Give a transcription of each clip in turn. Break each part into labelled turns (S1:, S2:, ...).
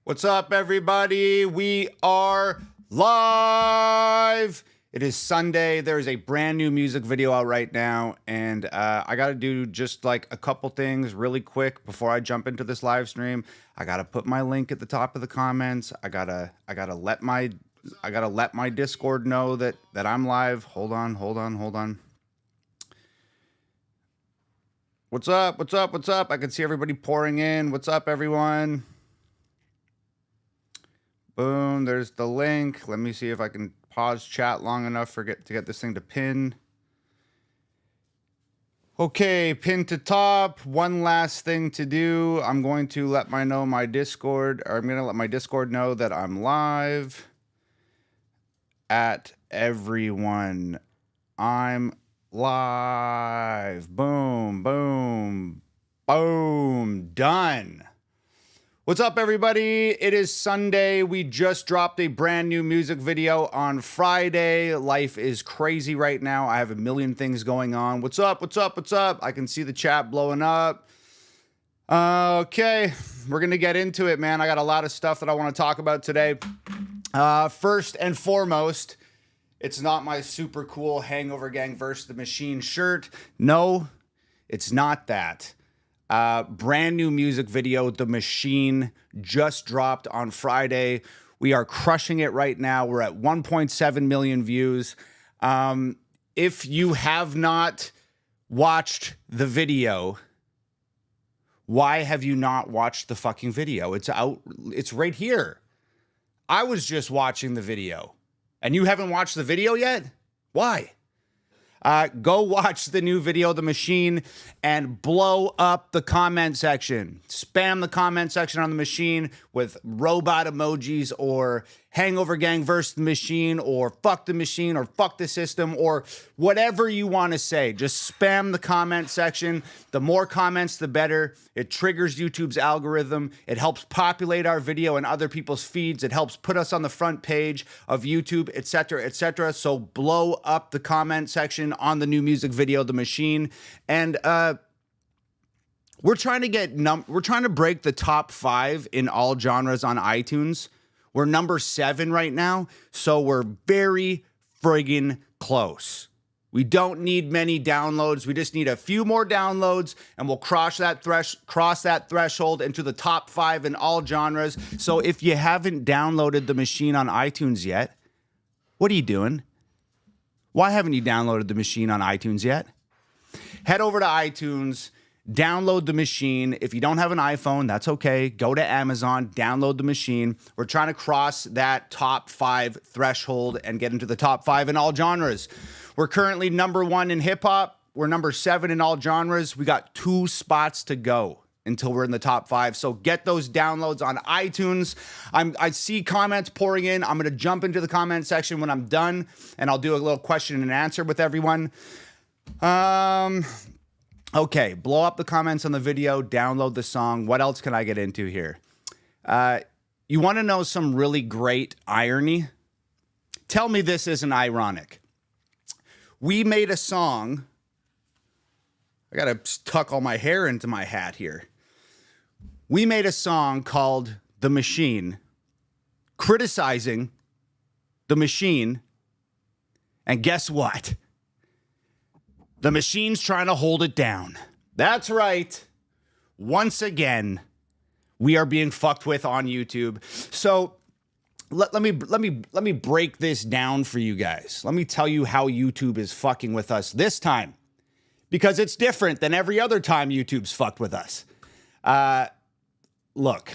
S1: What's up, everybody? We are live. It is Sunday. There's a brand new music video out right now, and I got to do just like a couple things really quick before I jump into this live stream. I got to put my link at the top of the comments. I gotta let my Discord know that I'm live. Hold on. What's up? I can see everybody pouring in. What's up, everyone? Boom, there's the link. Let me see if I can pause chat long enough to get this thing to pin. Okay, pin to top. One last thing to do. I'm going to let my Discord know that I'm live. At everyone, I'm live. Boom. Done. What's up, everybody? It is Sunday. We just dropped a brand new music video on Friday. Life is crazy right now. I have a million things going on. What's up? I can see the chat blowing up. Okay, we're going to get into it, man. I got a lot of stuff that I want to talk about today. First and foremost, it's not my super cool Hangover Gang vs. the Machine shirt. No, it's not that. Brand new music video, The Machine, just dropped on Friday. We are crushing it right now. We're at 1.7 million views. If you have not watched the video, why have you not watched the fucking video? It's out. It's right here. I was just watching the video, and you haven't watched the video yet? Why? Go watch the new video, The Machine, and blow up the comment section. Spam the comment section on The Machine with robot emojis or Hangover Gang vs. the Machine or fuck the machine or fuck the system or whatever you want to say. Just spam the comment section. The more comments, the better. It triggers YouTube's algorithm. It helps populate our video in other people's feeds. It helps put us on the front page of YouTube, etc., etc. So blow up the comment section on the new music video, The Machine. And we're trying to break the top 5 in all genres on iTunes. We're number 7 right now, so we're very friggin' close. We don't need many downloads. We just need a few more downloads, and we'll cross that threshold into the top 5 in all genres. So if you haven't downloaded The Machine on iTunes yet, what are you doing? Why haven't you downloaded The Machine on iTunes yet? Head over to iTunes. Download The Machine. If you don't have an iPhone, that's okay. Go to Amazon, download The Machine. We're trying to cross that top 5 threshold and get into the top 5 in all genres. We're currently number 1 in hip hop. We're number 7 in all genres. We got 2 spots to go until we're in the top 5. So get those downloads on iTunes. I see comments pouring in. I'm going to jump into the comment section when I'm done, and I'll do a little question and answer with everyone. Okay, blow up the comments on the video, download the song. What else can I get into here? You want to know some really great irony? Tell me this isn't ironic. We made a song. I got to tuck all my hair into my hat here. We made a song called The Machine, criticizing The Machine. And guess what? The Machine's trying to hold it down. That's right. Once again, we are being fucked with on YouTube. So let me break this down for you guys. Let me tell you how YouTube is fucking with us this time, because it's different than every other time YouTube's fucked with us. Look,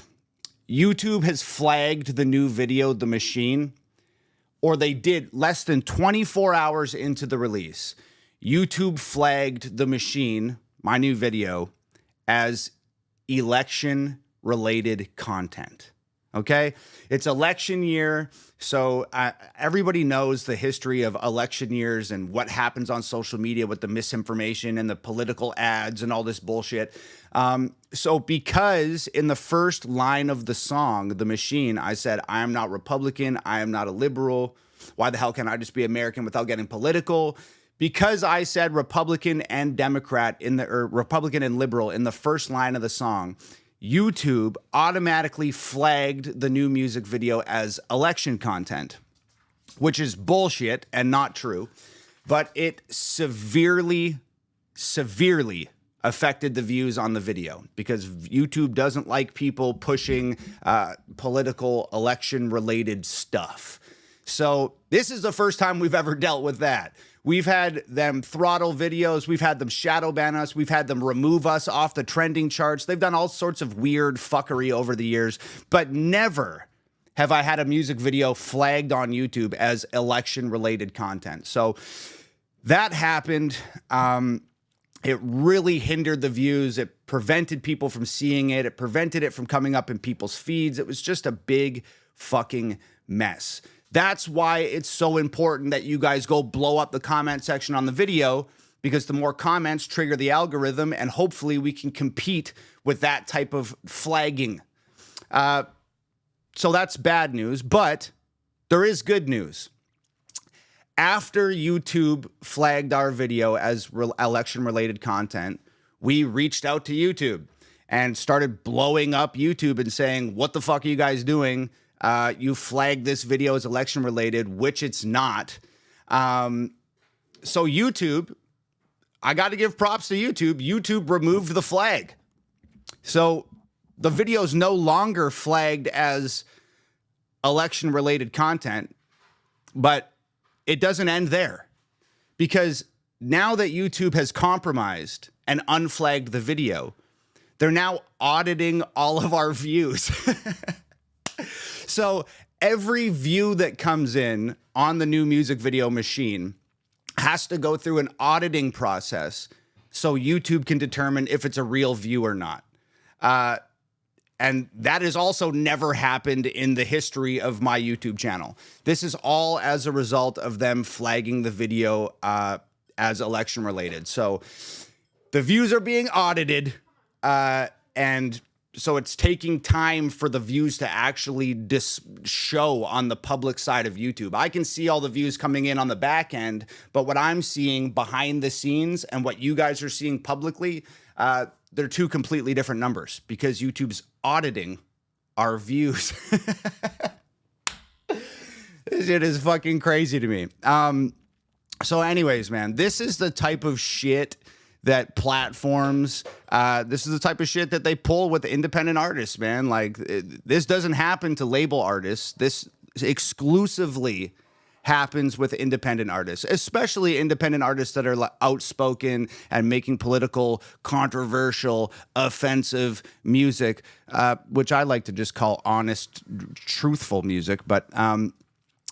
S1: YouTube has flagged the new video, The Machine, or they did less than 24 hours into the release. YouTube flagged The Machine, my new video, as election-related content. Okay? It's election year, so everybody knows the history of election years and what happens on social media with the misinformation and the political ads and all this bullshit. So because in the first line of the song, The Machine, I said, I am not Republican, I am not a liberal. Why the hell can I just be American without getting political? Because I said Republican and Democrat Republican and liberal in the first line of the song, YouTube automatically flagged the new music video as election content, which is bullshit and not true. But it severely affected the views on the video because YouTube doesn't like people pushing political election-related stuff. So this is the first time we've ever dealt with that. We've had them throttle videos. We've had them shadow ban us. We've had them remove us off the trending charts. They've done all sorts of weird fuckery over the years, but never have I had a music video flagged on YouTube as election-related content. So that happened. It really hindered the views. It prevented people from seeing it. It prevented it from coming up in people's feeds. It was just a big fucking mess. That's why it's so important that you guys go blow up the comment section on the video, because the more comments trigger the algorithm, and hopefully we can compete with that type of flagging. So that's bad news, but there is good news. After YouTube flagged our video as election-related content, we reached out to YouTube and started blowing up YouTube and saying, what the fuck are you guys doing? You flagged this video as election-related, which it's not. So YouTube, I got to give props to YouTube. YouTube removed the flag. So the video is no longer flagged as election-related content, but it doesn't end there, because now that YouTube has compromised and unflagged the video, they're now auditing all of our views. So every view that comes in on the new music video machine has to go through an auditing process so YouTube can determine if it's a real view or not. And that has also never happened in the history of my YouTube channel. This is all as a result of them flagging the video as election related. So the views are being audited, and so it's taking time for the views to actually show on the public side of YouTube. I can see all the views coming in on the back end, but what I'm seeing behind the scenes and what you guys are seeing publicly, they're two completely different numbers, because YouTube's auditing our views. This shit is fucking crazy to me. So anyways, man, this is the type of shit that platforms, this is the type of shit that they pull with independent artists, man. Like, this doesn't happen to label artists. This exclusively happens with independent artists, especially independent artists that are outspoken and making political, controversial, offensive music, which I like to just call honest, truthful music. But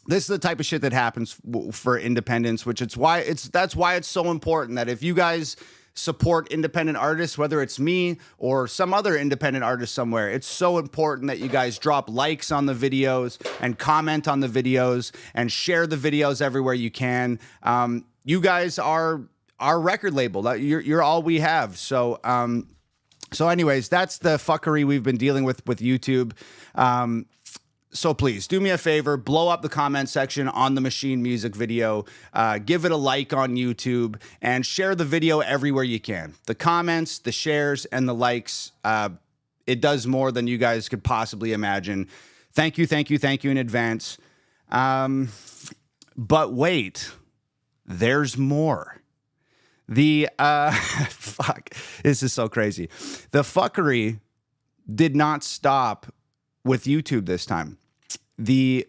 S1: this is the type of shit that happens for independents, which that's why it's so important that if you guys support independent artists, whether it's me or some other independent artist somewhere, it's so important that you guys drop likes on the videos and comment on the videos and share the videos everywhere you can. You guys are our record label. You're all we have. So anyways, that's the fuckery we've been dealing with YouTube. So please do me a favor, blow up the comment section on the Machine music video, give it a like on YouTube, and share the video everywhere you can. The comments, the shares, and the likes, it does more than you guys could possibly imagine. Thank you in advance. But wait, there's more. Fuck, this is so crazy. The fuckery did not stop with YouTube this time. The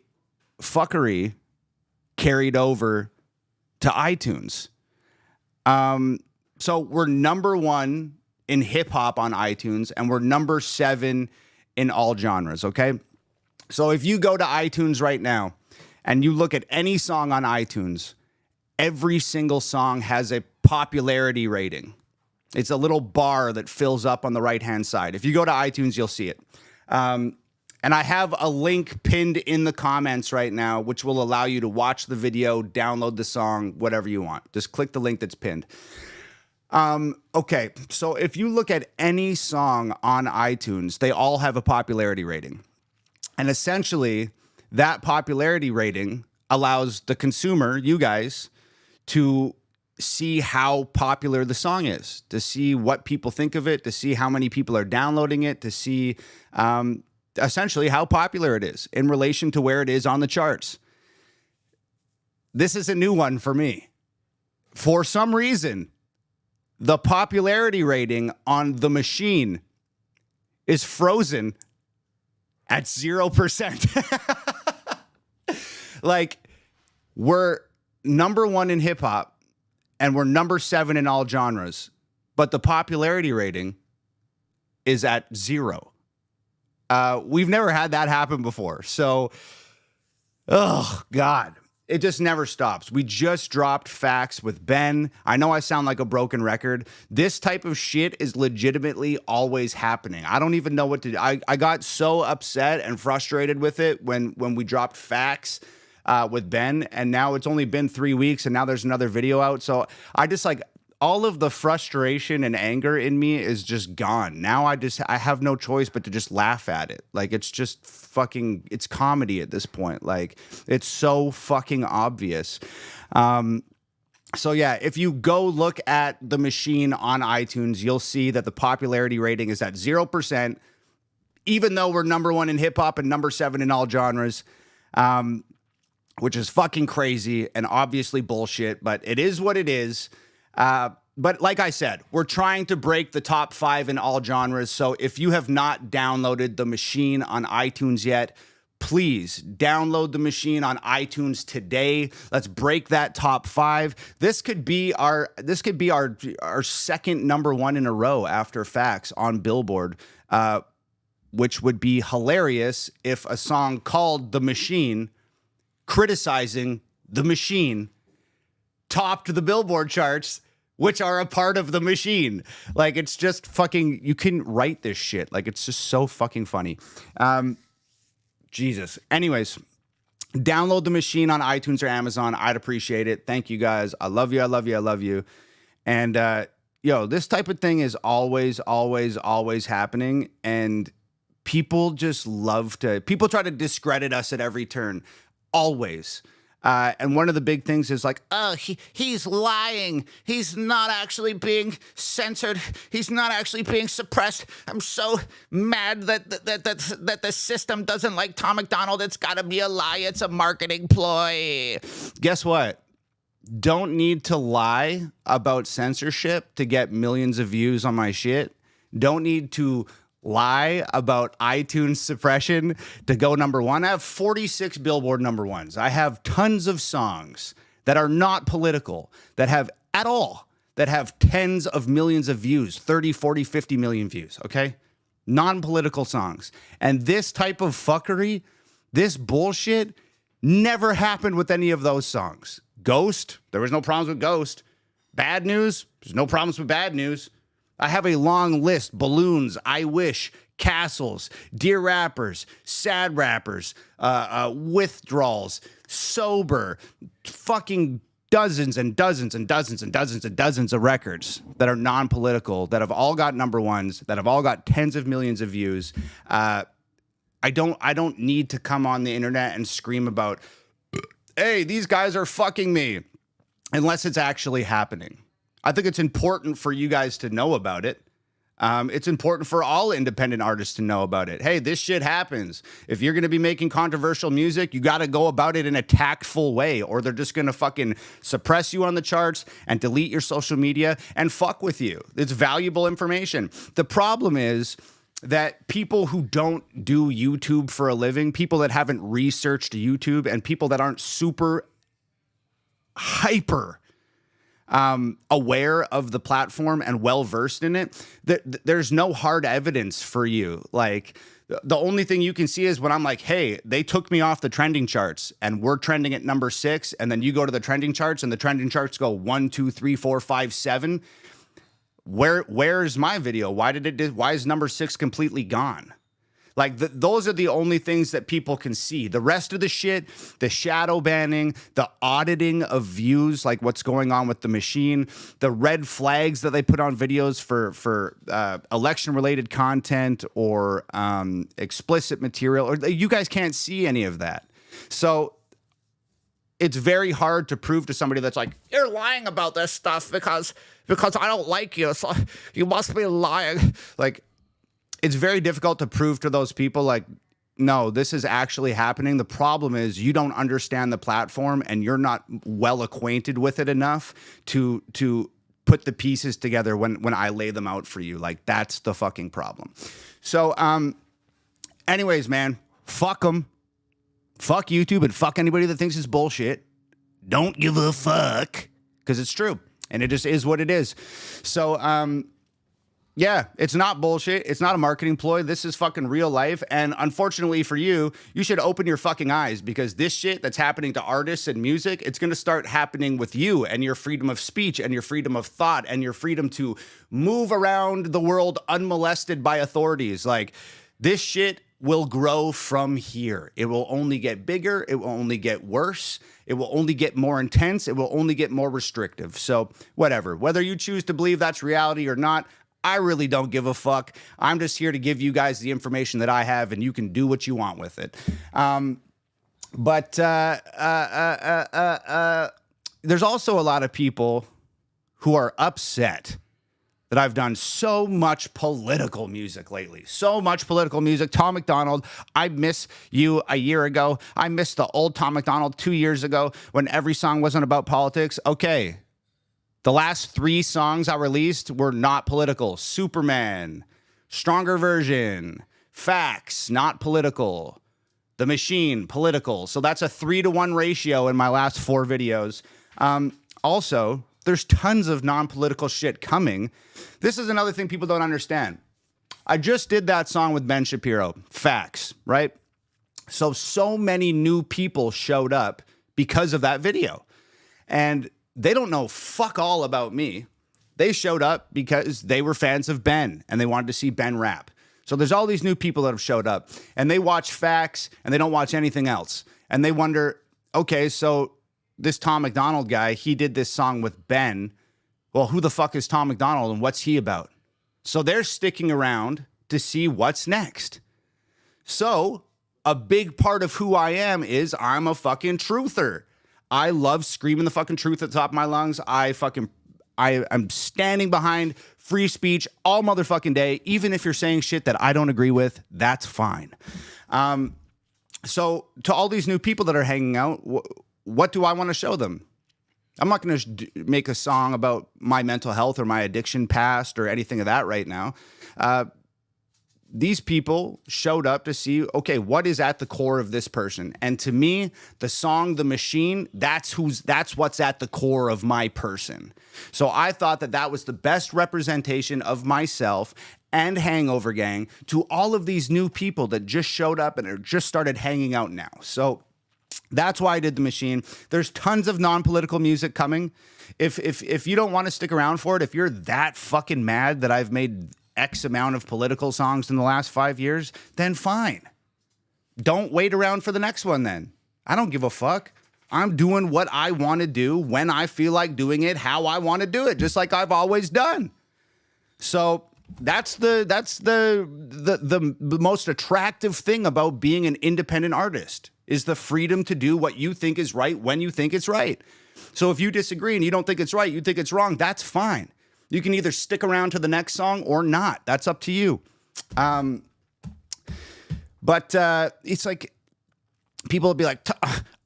S1: fuckery carried over to iTunes. So we're #1 in hip hop on iTunes, and we're #7 in all genres, okay? So if you go to iTunes right now and you look at any song on iTunes, every single song has a popularity rating. It's a little bar that fills up on the right-hand side. If you go to iTunes, you'll see it. And I have a link pinned in the comments right now, which will allow you to watch the video, download the song, whatever you want. Just click the link that's pinned. Okay, so if you look at any song on iTunes, they all have a popularity rating. And essentially, that popularity rating allows the consumer, you guys, to see how popular the song is, to see what people think of it, to see how many people are downloading it, to see essentially how popular it is in relation to where it is on the charts. This is a new one for me. For some reason, the popularity rating on The Machine is frozen at 0%. Like, we're number 1 in hip hop and we're number 7 in all genres, but the popularity rating is at 0. We've never had that happen before. So, oh God, it just never stops. We just dropped Facts with Ben. I know I sound like a broken record. This type of shit is legitimately always happening. I don't even know what to do. I got so upset and frustrated with it when we dropped Facts with Ben, and now it's only been 3 weeks and now there's another video out. So I just like, all of the frustration and anger in me is just gone. Now I have no choice but to just laugh at it. Like, it's just fucking, it's comedy at this point. Like, it's so fucking obvious. So yeah, if you go look at The Machine on iTunes, you'll see that the popularity rating is at 0%, even though we're number 1 in hip hop and number 7 in all genres. Which is fucking crazy and obviously bullshit, but it is what it is. But like I said, we're trying to break the top 5 in all genres. So if you have not downloaded The Machine on iTunes yet, please download The Machine on iTunes today. Let's break that top 5. This could be our second number 1 in a row after Facts on Billboard, which would be hilarious if a song called The Machine, criticizing The Machine, topped the Billboard charts, which are a part of The Machine. Like, it's just fucking, you can write this shit. Like, it's just so fucking funny. Jesus. Anyways, download The Machine on iTunes or Amazon. I'd appreciate it. Thank you guys. I love you. I love you. I love you. And, this type of thing is always, always, always happening. And people just people try to discredit us at every turn. Always. And one of the big things is like, oh, he's lying. He's not actually being censored. He's not actually being suppressed. I'm so mad that the system doesn't like Tom McDonald. It's got to be a lie. It's a marketing ploy. Guess what? Don't need to lie about censorship to get millions of views on my shit. Don't need to lie about iTunes suppression to go number 1. I have 46 Billboard number 1s. I have tons of songs that are not political, that have tens of millions of views, 30, 40, 50 million views, okay? Non-political songs. And this type of fuckery, this bullshit, never happened with any of those songs. Ghost, there was no problems with Ghost. Bad News, there's no problems with Bad News. I have a long list: Balloons, I Wish, Castles, Dear Rappers, Sad Rappers, Withdrawals, Sober, fucking dozens and dozens and dozens and dozens and dozens of records that are non-political, that have all got number 1s, that have all got tens of millions of views. I don't need to come on the internet and scream about, hey, these guys are fucking me, unless it's actually happening. I think it's important for you guys to know about it. It's important for all independent artists to know about it. Hey, this shit happens. If you're going to be making controversial music, you got to go about it in a tactful way, or they're just going to fucking suppress you on the charts and delete your social media and fuck with you. It's valuable information. The problem is that people who don't do YouTube for a living, people that haven't researched YouTube, and people that aren't super hyper aware of the platform and well-versed in it, there's no hard evidence for you. Like, the only thing you can see is when I'm like, hey, they took me off the trending charts and we're trending at number 6. And then you go to the trending charts and the trending charts go 1, 2, 3, 4, 5, 7. Where's my video? Why is number 6 completely gone? Like, those are the only things that people can see. The rest of the shit, the shadow banning, the auditing of views, like what's going on with The Machine, the red flags that they put on videos for election-related content or explicit material, or you guys can't see any of that. So it's very hard to prove to somebody that's like, you're lying about this stuff because I don't like you, so you must be lying. Like, it's very difficult to prove to those people, like, no, this is actually happening. The problem is you don't understand the platform and you're not well acquainted with it enough to put the pieces together when I lay them out for you. Like, that's the fucking problem. So, anyways, man, fuck them. Fuck YouTube and fuck anybody that thinks it's bullshit. Don't give a fuck, because it's true. And it just is what it is. So, yeah, it's not bullshit. It's not a marketing ploy. This is fucking real life. And unfortunately for you, you should open your fucking eyes, because this shit that's happening to artists and music, it's going to start happening with you and your freedom of speech and your freedom of thought and your freedom to move around the world unmolested by authorities. Like, this shit will grow from here. It will only get bigger. It will only get worse. It will only get more intense. It will only get more restrictive. So whatever, whether you choose to believe that's reality or not, I really don't give a fuck. I'm just here to give you guys the information that I have, and you can do what you want with it. There's also a lot of people who are upset that I've done so much political music lately. So much political music. Tom MacDonald, I miss you a year ago. I miss the old Tom MacDonald 2 years ago when every song wasn't about politics. Okay, the last 3 songs I released were not political. Superman, Stronger Version, Facts, not political. The Machine, political. So that's a 3-to-1 ratio in my last 4 videos. Also, there's tons of non-political shit coming. This is another thing people don't understand. I just did that song with Ben Shapiro, Facts, right? So many new people showed up because of that video. And they don't know fuck all about me. They showed up because they were fans of Ben and they wanted to see Ben rap. So there's all these new people that have showed up and they watch Facts and they don't watch anything else. And they wonder, okay, so this Tom MacDonald guy, he did this song with Ben. Well, who the fuck is Tom MacDonald and what's he about? So they're sticking around to see what's next. So a big part of who I am is I'm a fucking truther. I love screaming the fucking truth at the top of my lungs. I'm standing behind free speech all motherfucking day. Even if you're saying shit that I don't agree with, that's fine. So to all these new people that are hanging out, what do I want to show them? I'm not going to make a song about my mental health or my addiction past or anything of that right now. These people showed up to see, okay, what is at the core of this person? And to me, the song, The Machine, that's what's at the core of my person. So I thought that was the best representation of myself and Hangover Gang to all of these new people that just showed up and are just started hanging out now. So that's why I did The Machine. There's tons of non-political music coming. If you don't want to stick around for it, if you're that fucking mad that I've made X amount of political songs in the last 5 years, then fine. Don't wait around for the next one then. I don't give a fuck. I'm doing what I want to do when I feel like doing it, how I want to do it, just like I've always done. So that's the most attractive thing about being an independent artist, is the freedom to do what you think is right when you think it's right. So if you disagree and you don't think it's right, you think it's wrong, that's fine. You can either stick around to the next song or not. That's up to you. But it's like people will be like,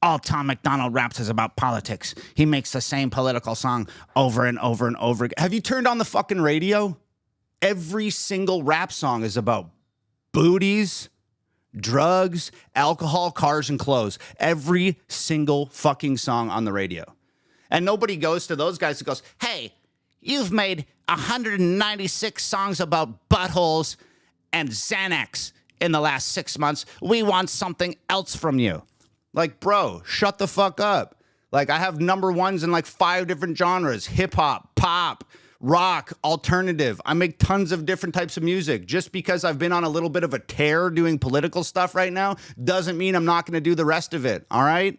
S1: all Tom MacDonald raps is about politics. He makes the same political song over and over and over again. Have you turned on the fucking radio? Every single rap song is about booties, drugs, alcohol, cars, and clothes. Every single fucking song on the radio. And nobody goes to those guys and goes, hey, you've made 196 songs about buttholes and Xanax in the last 6 months. We want something else from you. Like, bro, shut the fuck up. Like, I have number ones in like 5 different genres: hip hop, pop, rock, alternative. I make tons of different types of music. Just because I've been on a little bit of a tear doing political stuff right now doesn't mean I'm not going to do the rest of it. All right?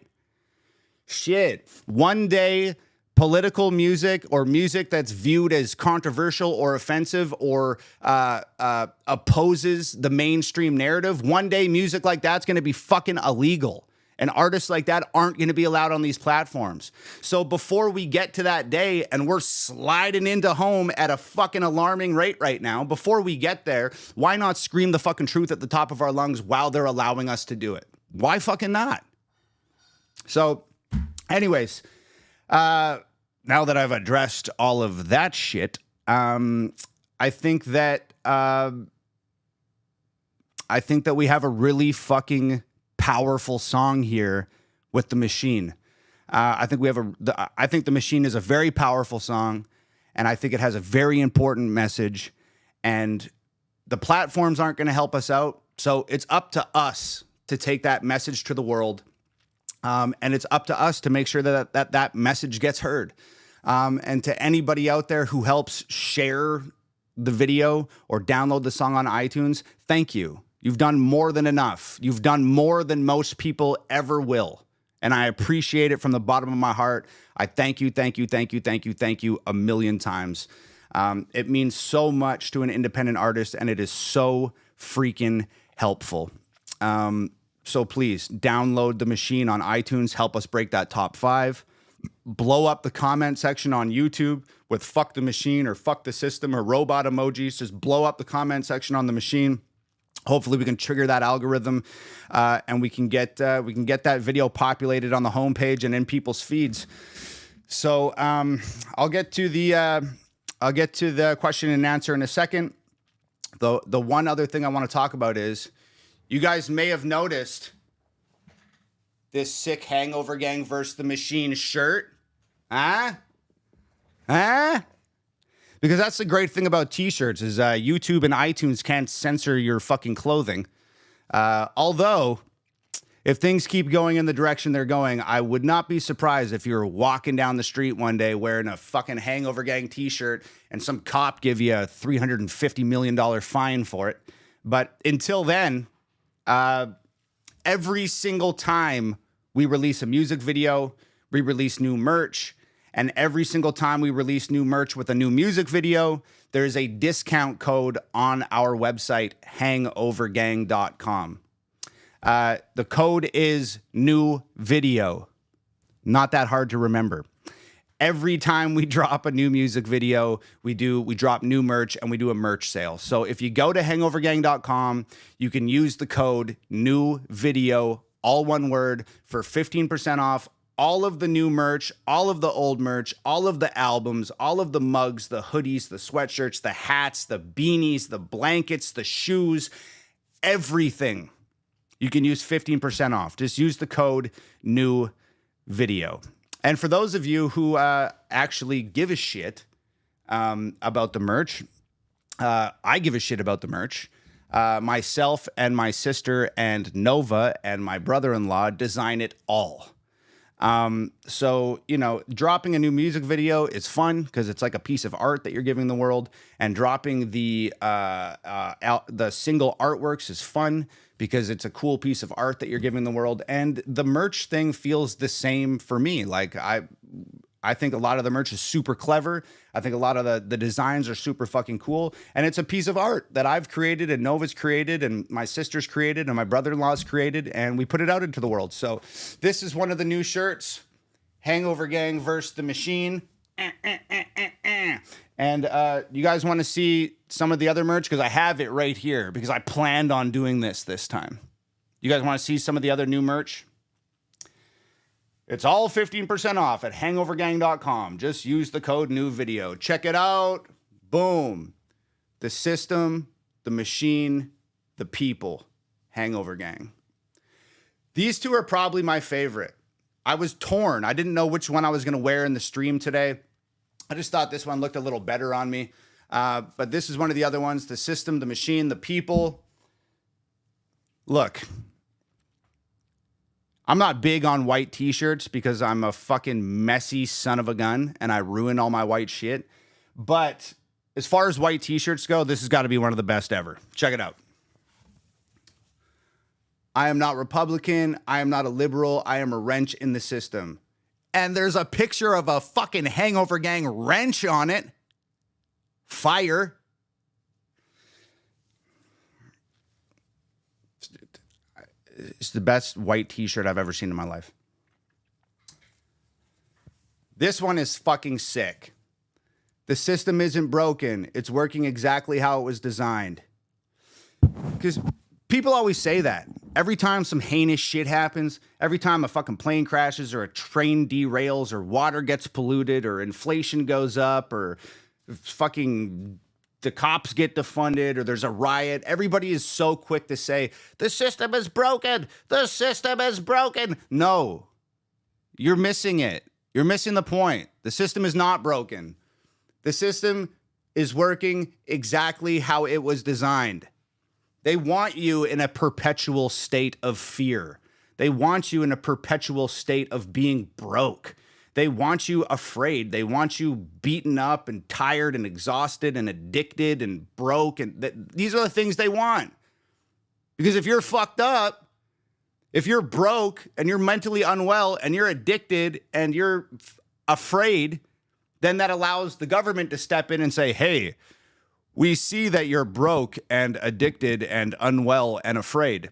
S1: Shit. One day, political music or music that's viewed as controversial or offensive or opposes the mainstream narrative, one day music like that's going to be fucking illegal. And artists like that aren't going to be allowed on these platforms. So before we get to that day, and we're sliding into home at a fucking alarming rate right now, before we get there, why not scream the fucking truth at the top of our lungs while they're allowing us to do it? Why fucking not? So anyways, now that I've addressed all of that shit, I think that we have a really fucking powerful song here with The Machine. I think The Machine is a very powerful song, and I think it has a very important message, and the platforms aren't going to help us out. So it's up to us to take that message to the world. And it's up to us to make sure that message gets heard. And to anybody out there who helps share the video or download the song on iTunes, thank you. You've done more than enough. You've done more than most people ever will. And I appreciate it from the bottom of my heart. I thank you a million times. It means so much to an independent artist, and it is so freaking helpful. So please download The Machine on iTunes. Help us break that top 5. Blow up the comment section on YouTube with fuck the machine or fuck the system or robot emojis. Just blow up the comment section on The Machine. Hopefully we can trigger that algorithm, and we can get that video populated on the homepage and in people's feeds. So I'll get to the question and answer in a second. The one other thing I want to talk about is, you guys may have noticed this sick Hangover Gang versus The Machine shirt. Huh? Because that's the great thing about t-shirts is YouTube and iTunes can't censor your fucking clothing. Although, if things keep going in the direction they're going, I would not be surprised if you're walking down the street one day wearing a fucking Hangover Gang t-shirt and some cop give you a $350 million fine for it. But until then, every single time we release a music video, we release new merch, and every single time we release new merch with a new music video, there's a discount code on our website, hangovergang.com. The code is new video. Not that hard to remember. Every time we drop a new music video, we drop new merch and we do a merch sale. So if you go to hangovergang.com, you can use the code new video, all one word, for 15% off all of the new merch, all of the old merch, all of the albums, all of the mugs, the hoodies, the sweatshirts, the hats, the beanies, the blankets, the shoes, everything. You can use 15% off. Just use the code new video. And for those of you who actually give a shit about the merch, I give a shit about the merch. Myself and my sister and Nova and my brother-in-law design it all. So, you know, dropping a new music video is fun because it's like a piece of art that you're giving the world, and dropping the single artworks is fun because it's a cool piece of art that you're giving the world. And the merch thing feels the same for me. Like I think a lot of the merch is super clever. I think a lot of the designs are super fucking cool. And it's a piece of art that I've created and Nova's created and my sister's created and my brother-in-law's created, and we put it out into the world. So this is one of the new shirts, Hangover Gang versus The Machine. And you guys want to see some of the other merch? Because I have it right here because I planned on doing this time. You guys want to see some of the other new merch? It's all 15% off at hangovergang.com. Just use the code new video. Check it out. Boom. The system, the machine, the people. Hangover Gang. These two are probably my favorite. I was torn. I didn't know which one I was going to wear in the stream today. I just thought this one looked a little better on me. But this is one of the other ones. The system, the machine, the people. Look. I'm not big on white t-shirts because I'm a fucking messy son of a gun and I ruin all my white shit. But as far as white t-shirts go, this has got to be one of the best ever. Check it out. I am not Republican. I am not a liberal. I am a wrench in the system. And there's a picture of a fucking Hangover Gang wrench on it. Fire. It's the best white t-shirt I've ever seen in my life. This one is fucking sick. The system isn't broken. It's working exactly how it was designed. Because people always say that. Every time some heinous shit happens, every time a fucking plane crashes or a train derails or water gets polluted or inflation goes up or fucking the cops get defunded or there's a riot, everybody is so quick to say, the system is broken. The system is broken. No, you're missing it. You're missing the point. The system is not broken. The system is working exactly how it was designed. They want you in a perpetual state of fear. They want you in a perpetual state of being broke. They want you afraid. They want you beaten up and tired and exhausted and addicted and broke. And these are the things they want. Because if you're fucked up, if you're broke and you're mentally unwell and you're addicted and you're afraid, then that allows the government to step in and say, hey, we see that you're broke and addicted and unwell and afraid.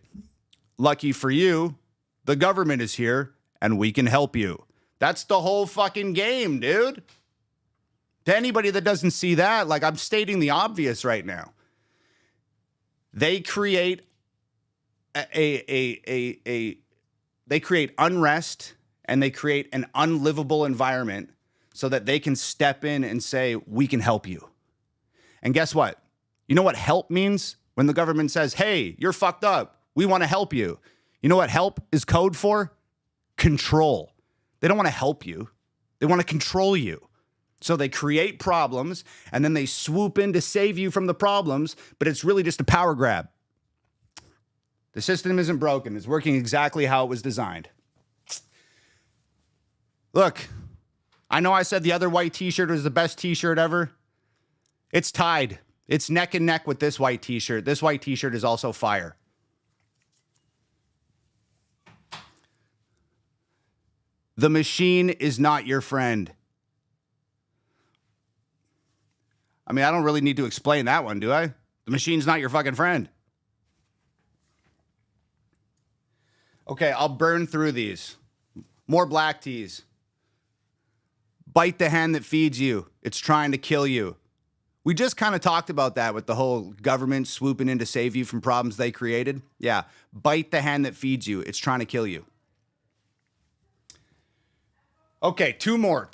S1: Lucky for you, the government is here and we can help you. That's the whole fucking game, dude. To anybody that doesn't see that, like I'm stating the obvious right now. They create they create unrest and they create an unlivable environment so that they can step in and say, we can help you. And guess what? You know what help means? When the government says, hey, you're fucked up, we want to help you. You know what help is code for? Control. They don't want to help you. They want to control you. So they create problems and then they swoop in to save you from the problems, but it's really just a power grab. The system isn't broken. It's working exactly how it was designed. Look, I know I said the other white t-shirt was the best t-shirt ever. It's tied. It's neck and neck with this white t-shirt. This white t-shirt is also fire. The machine is not your friend. I mean, I don't really need to explain that one, do I? The machine's not your fucking friend. Okay, I'll burn through these. More black tees. Bite the hand that feeds you. It's trying to kill you. We just kind of talked about that with the whole government swooping in to save you from problems they created. Yeah, bite the hand that feeds you. It's trying to kill you. Okay, two more.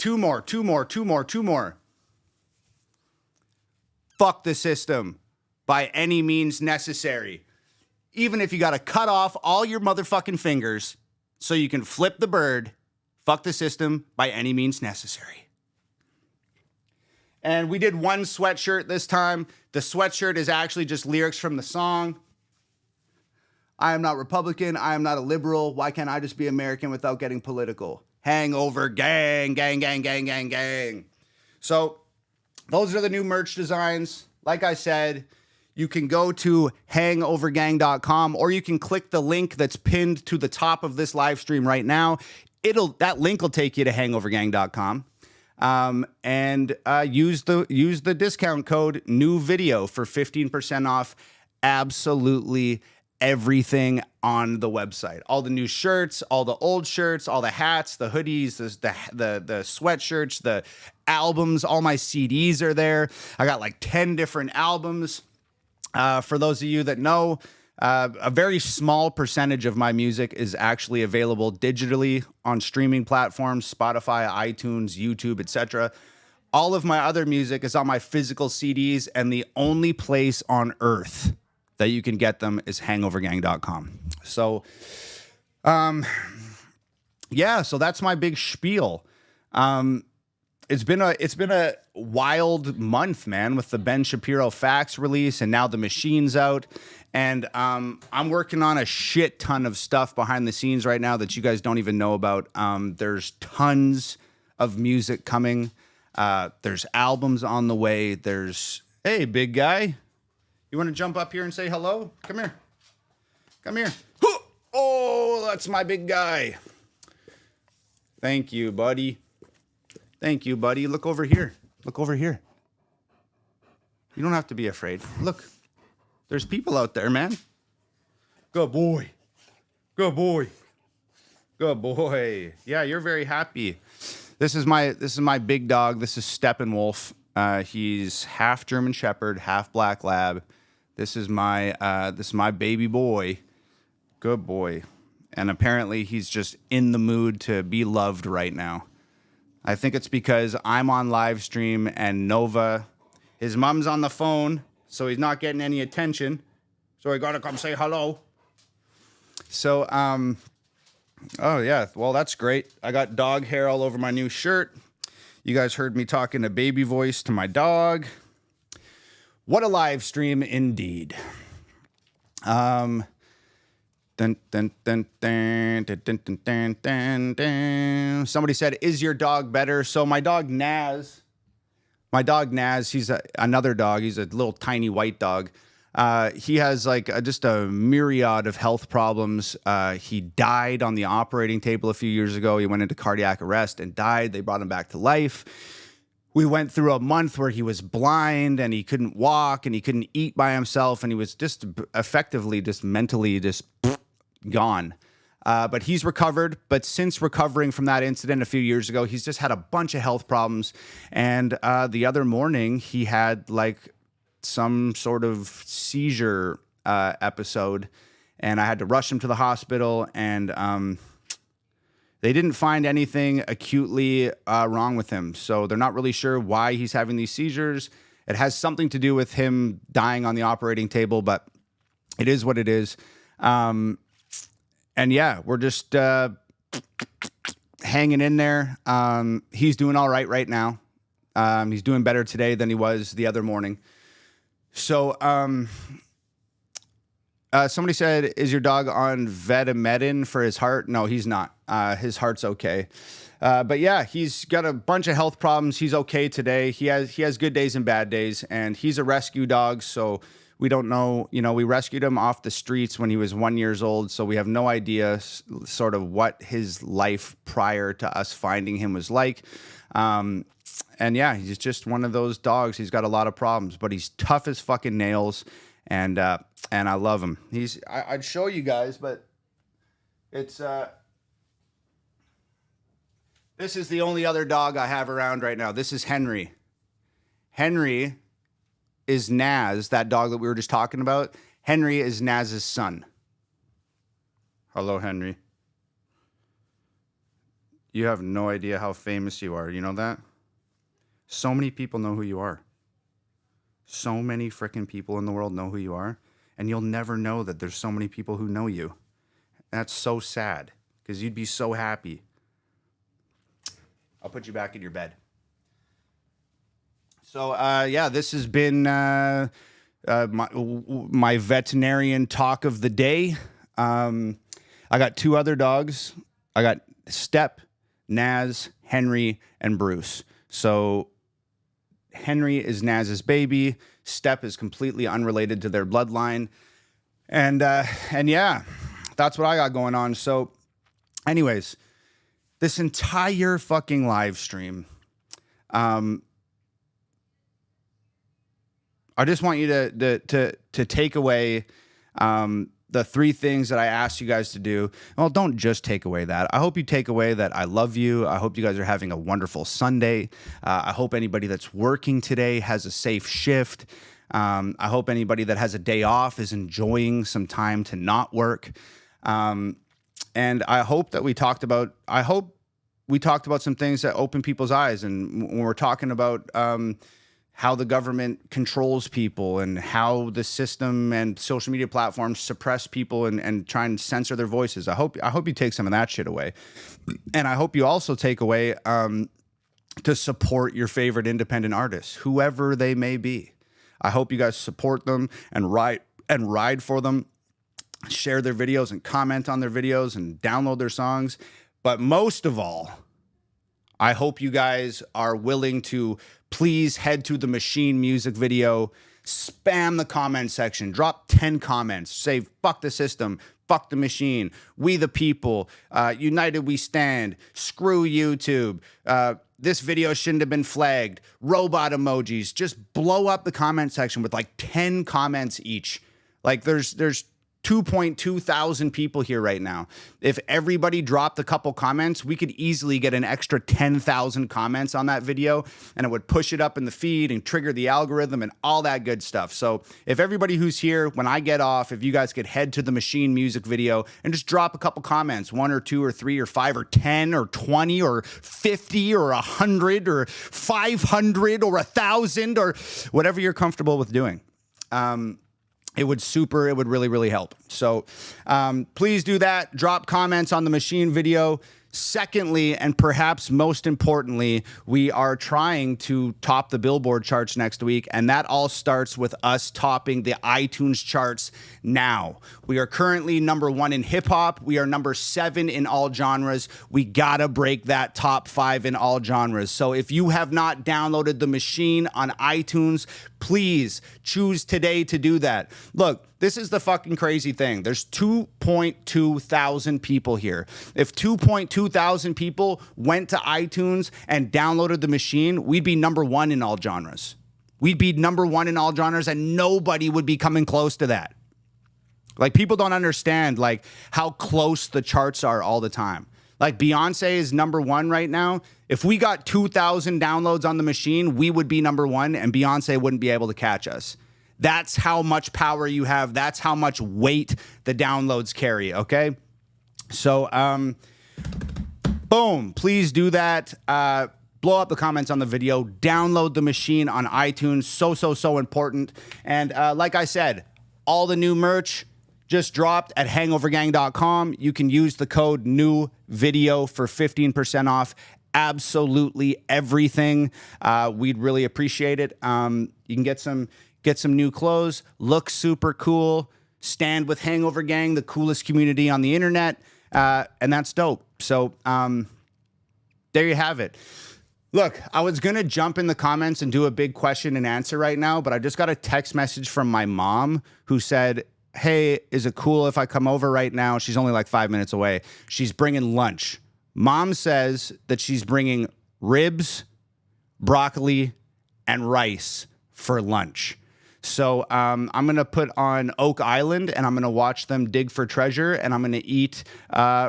S1: Fuck the system by any means necessary. Even if you got to cut off all your motherfucking fingers so you can flip the bird, fuck the system by any means necessary. And we did one sweatshirt this time. The sweatshirt is actually just lyrics from the song. I am not Republican. I am not a liberal. Why can't I just be American without getting political? Hangover gang, gang, gang, gang, gang, gang. So those are the new merch designs. Like I said, you can go to hangovergang.com or you can click the link that's pinned to the top of this live stream right now. That link will take you to hangovergang.com. And use the discount code new video for 15% off absolutely everything on the website. All the new shirts, all the old shirts, all the hats, the hoodies, the sweatshirts, the albums, all my CDs are there. I got like 10 different albums. For those of you that know, a very small percentage of my music is actually available digitally on streaming platforms, Spotify, iTunes, YouTube, etc. All of my other music is on my physical CDs, and the only place on earth that you can get them is hangovergang.com. So, yeah, so that's my big spiel. It's been a wild month, man, with the Ben Shapiro fax release and now the machine's out. And I'm working on a shit ton of stuff behind the scenes right now that you guys don't even know about. There's tons of music coming. There's albums on the way. Hey, big guy. You want to jump up here and say hello? Come here. Come here. Oh, that's my big guy. Thank you, buddy. Thank you, buddy. Look over here. Look over here. You don't have to be afraid. Look, there's people out there, man. Good boy. Good boy. Good boy. Yeah, you're very happy. This is my big dog. This is Steppenwolf. He's half German Shepherd, half Black Lab. This is my baby boy. Good boy. And apparently he's just in the mood to be loved right now. I think it's because I'm on live stream and Nova, his mom's on the phone, so he's not getting any attention. So I gotta come say hello. So, oh yeah, well that's great. I got dog hair all over my new shirt. You guys heard me talking a baby voice to my dog. What a live stream indeed. Dun, dun, dun, dun, dun, dun, dun, dun, dun, dun. Somebody said, "Is your dog better?" So my dog Naz, he's another dog. He's a little tiny white dog. He has like just a myriad of health problems. He died on the operating table a few years ago. He went into cardiac arrest and died. They brought him back to life. We went through a month where he was blind and he couldn't walk and he couldn't eat by himself. And he was just effectively just mentally just gone. But he's recovered. But since recovering from that incident a few years ago, he's just had a bunch of health problems. And the other morning he had like some sort of seizure episode, and I had to rush him to the hospital, and they didn't find anything acutely wrong with him. So they're not really sure why he's having these seizures. It has something to do with him dying on the operating table, but it is what it is. And yeah, we're just hanging in there. He's doing all right now. He's doing better today than he was the other morning. So, somebody said, "Is your dog on Vetamedin for his heart?" No, he's not. His heart's okay. But yeah, he's got a bunch of health problems. He's okay today. He has good days and bad days, and he's a rescue dog. So we don't know, we rescued him off the streets when he was 1 year old. So we have no idea sort of what his life prior to us finding him was like. And yeah, he's just one of those dogs. He's got a lot of problems, but he's tough as fucking nails, and I love him. I'd show you guys, but it's this is the only other dog I have around right now. This is Henry. Henry is Naz, that dog that we were just talking about. Henry is Naz's son. Hello, Henry. You have no idea how famous you are. You know that? So many people know who you are. So many freaking people in the world know who you are. And you'll never know that there's so many people who know you. That's so sad, because you'd be so happy. I'll put you back in your bed. So, yeah, this has been my veterinarian talk of the day. I got two other dogs. I got Step, Naz, Henry, and Bruce. So Henry is Naz's baby. Step is completely unrelated to their bloodline. And yeah, that's what I got going on. So anyways, this entire fucking live stream, I just want you to take away the three things that I asked you guys to do. Well, don't just take away that. I hope you take away that I love you. I hope you guys are having a wonderful Sunday. I hope anybody that's working today has a safe shift. I hope anybody that has a day off is enjoying some time to not work. And I hope that we talked about some things that open people's eyes. And when we're talking about how the government controls people and how the system and social media platforms suppress people and try and censor their voices, I hope you take some of that shit away. And I hope you also take away to support your favorite independent artists, whoever they may be. I hope you guys support them and ride for them, share their videos and comment on their videos and download their songs. But most of all, I hope you guys are willing to please head to the Machine music video, spam the comment section, drop 10 comments, say fuck the system, fuck the machine, we the people, united we stand, screw YouTube, this video shouldn't have been flagged, robot emojis. Just blow up the comment section with like 10 comments each. Like there's 2.2 thousand people here right now. If everybody dropped a couple comments, we could easily get an extra 10,000 comments on that video, and it would push it up in the feed and trigger the algorithm and all that good stuff. So if everybody who's here, when I get off, if you guys could head to the Machine music video and just drop a couple comments, 1 or 2 or 3 or 5 or 10 or 20 or 50 or 100 or 500 or 1,000 or whatever you're comfortable with doing. It would really, really help. So please do that. Drop comments on the Machine video. Secondly, and perhaps most importantly, we are trying to top the Billboard charts next week, and that all starts with us topping the iTunes charts now. We are currently #1 in hip-hop. We are #7 in all genres. We gotta break that top 5 in all genres. So if you have not downloaded the Machine on iTunes, please choose today to do that. Look, this is the fucking crazy thing. There's 2.2 thousand people here. If 2.2 thousand people went to iTunes and downloaded the Machine, we'd be #1 in all genres. We'd be #1 in all genres, and nobody would be coming close to that. Like, people don't understand, like, how close the charts are all the time. Like, Beyonce is #1 right now. If we got 2,000 downloads on the Machine, we would be #1, and Beyonce wouldn't be able to catch us. That's how much power you have. That's how much weight the downloads carry, okay? So, boom, please do that. Blow up the comments on the video. Download the Machine on iTunes. So important. And like I said, all the new merch just dropped at hangovergang.com. You can use the code NEWVIDEO for 15% off absolutely everything. We'd really appreciate it. You can get some new clothes, look super cool, stand with Hangover Gang, the coolest community on the internet, and that's dope. So there you have it. Look, I was going to jump in the comments and do a big question and answer right now, but I just got a text message from my mom who said, hey, is it cool if I come over right now? She's only like 5 minutes away. She's bringing lunch. Mom says that she's bringing ribs, broccoli, and rice for lunch. So I'm going to put on Oak Island, and I'm going to watch them dig for treasure, and I'm going to eat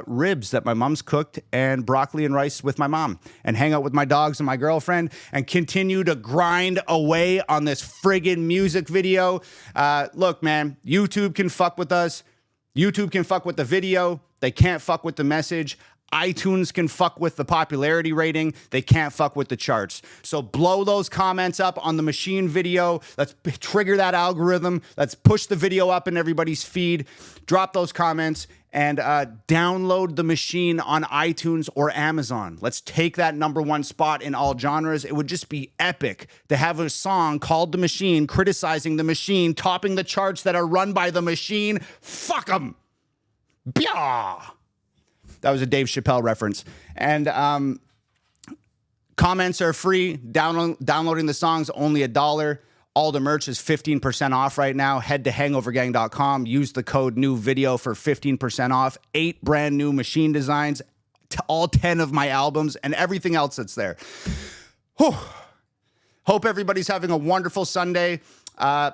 S1: ribs that my mom's cooked and broccoli and rice with my mom, and hang out with my dogs and my girlfriend, and continue to grind away on this friggin' music video. Look, man, YouTube can fuck with us. YouTube can fuck with the video. They can't fuck with the message. iTunes can fuck with the popularity rating. They can't fuck with the charts. So blow those comments up on the Machine video. Let's trigger that algorithm. Let's push the video up in everybody's feed. Drop those comments and download the Machine on iTunes or Amazon. Let's take that #1 spot in all genres. It would just be epic to have a song called The Machine, criticizing the Machine, topping the charts that are run by the Machine. Fuck them. Byah. That was a Dave Chappelle reference. And comments are free. Downloading the songs, only $1. All the merch is 15% off right now. Head to hangovergang.com. Use the code NEWVIDEO for 15% off. 8 brand new Machine designs. All 10 of my albums and everything else that's there. Whew. Hope everybody's having a wonderful Sunday.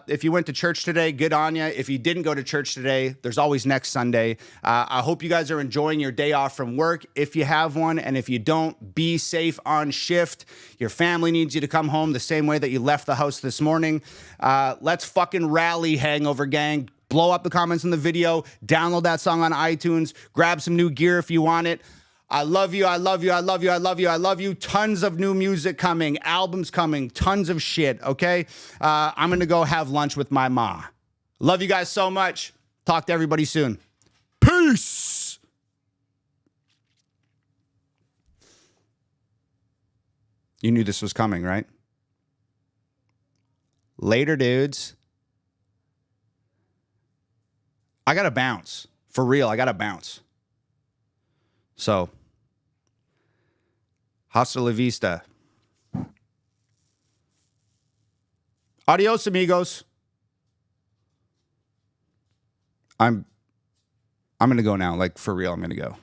S1: If you went to church today, good on you. If you didn't go to church today, there's always next Sunday. I hope you guys are enjoying your day off from work if you have one. And if you don't, be safe on shift. Your family needs you to come home the same way that you left the house this morning. Let's fucking rally, Hangover Gang. Blow up the comments in the video. Download that song on iTunes. Grab some new gear if you want it. I love you, I love you, I love you, I love you, I love you. Tons of new music coming, albums coming, tons of shit, okay? I'm going to go have lunch with my ma. Love you guys so much. Talk to everybody soon. Peace! You knew this was coming, right? Later, dudes. I got to bounce. For real, I got to bounce. So, hasta la vista. Adios, amigos. I'm going to go now. Like, for real, I'm going to go.